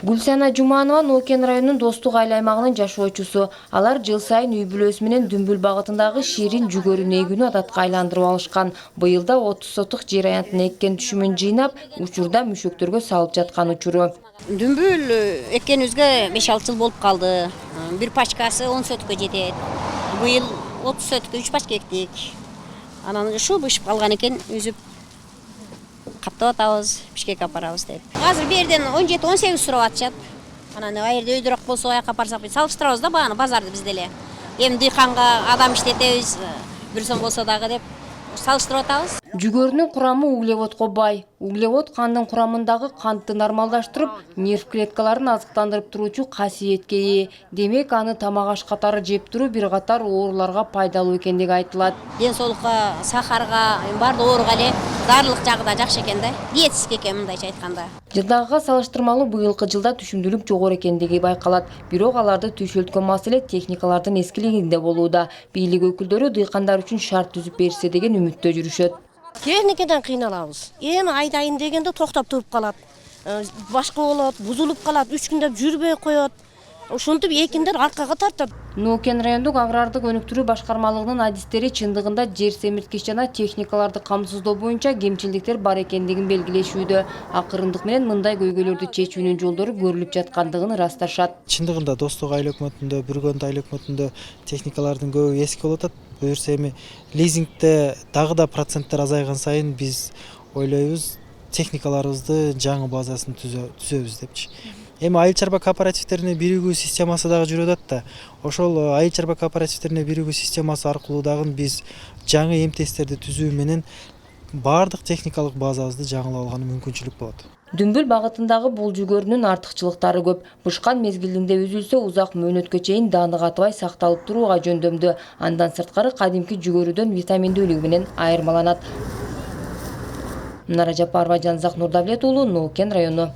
Гүлсана Жуманова Нокен районунун Достук айыл аймагынын жашоочусу. Алар жыл сайын үй бүлөсү менен Дүмбүл багытындагы ширин жүгөрү эгүүнү адатка айландырып алышкан. Быйылда 30 сотук жер аянтын эккен түшүмүн жыйнап, учурда мүшөктөргө салып жаткан учуру. Дүмбүл эккенибизге 5-6 жыл болуп калды. Бир пачкасы 10 сотукка жетет. Быйыл 30 сотукка 3 пачка эктик. Анан ушу бышып калган экен, үзүп каптап атабыз, бишкек апарабыз деп. Азыр берден 17-18 сурап атышат. Анан айырда өйдүрөк болсо аяка апарсак, салыштырабыз да баганы базарды биз деле. Эми дыйканга адам иштетебиз, бир сом болсо дагы деп салыштырып атабыз. Жүгөрүнүн курамы углеводко бай. Углевод кандын курамындагы кантты нормалдаштырып, нерв клеткаларын азыктандырып туруучу касиетке ээ. Демек, аны тамак аш катары жеп туруу бир катар ооруларга пайдалуу экендиги айтылат. Ден соолукка, сахарга, баардык ооруга эле дарылык жагы да жакшы экен да. Диетический экен мындайча айтканда. Жылдагыга салыштырмалуу быйылкы жылда түшүмдүүлүк жогору экендиги байкалат. Бирок аларды түйшөлткөн маселе техникалардын эскилигинде болууда. Бийлик өкүлдөрү дыйкандар үчүн шарт түзүп берсе деген үмүттө жүрүшөт. Техникадан кыйналабыз. Эми айдайын дегенде токтоп туруп калат. Башка болот, бузулуп калат, 3 күндөп жүрбөй коет. Ошентип экиндер аркага тартат. Нокен райондук агрардык өнүктүрүү башкармалыгынын адистери чындыгында жер семирткич жана техникаларды камсыздоо боюнча кемчилдиктер бар экендигин белгилешүүдө. Акырындык менен мындай көйгөйлөрдү чечүүнүн жолдору көрүлүп жаткандыгын ырасташат. Чындыгында Достук айыл өкмөтүндө, Бүргөндү айыл өкмөтүндө техникалардын көбү эски болуп атат. Буюрса эми лизингде дагы да проценттер азайган сайын биз ойлойбуз техникаларыбызды жаңы базасын түзөбүз депчи. Эми айыл чарба кооперативтерине биригүү системасы дагы жүрүп атат да. Ошол айыл чарба кооперативтерине биригүү системасы аркылуу дагы биз жаңы эмтестерди түзүү менен баардык техникалык базабызды жаңылап алганы мүмкүнчүлүк болот. Дүмбүл багытындагы бул жүгөрүнүн артыкчылыктары көп. Бышкан мезгилинде үзүлсө узак мөөнөткө чейин дааны катбай сакталып турууга жөндөмдүү. Андан сырткары кадимки жүгөрүдөн витаминдүүлүгү менен айырмаланат. Нара Жапарова, Жанзак Нурдавлет уулу, Нокен району.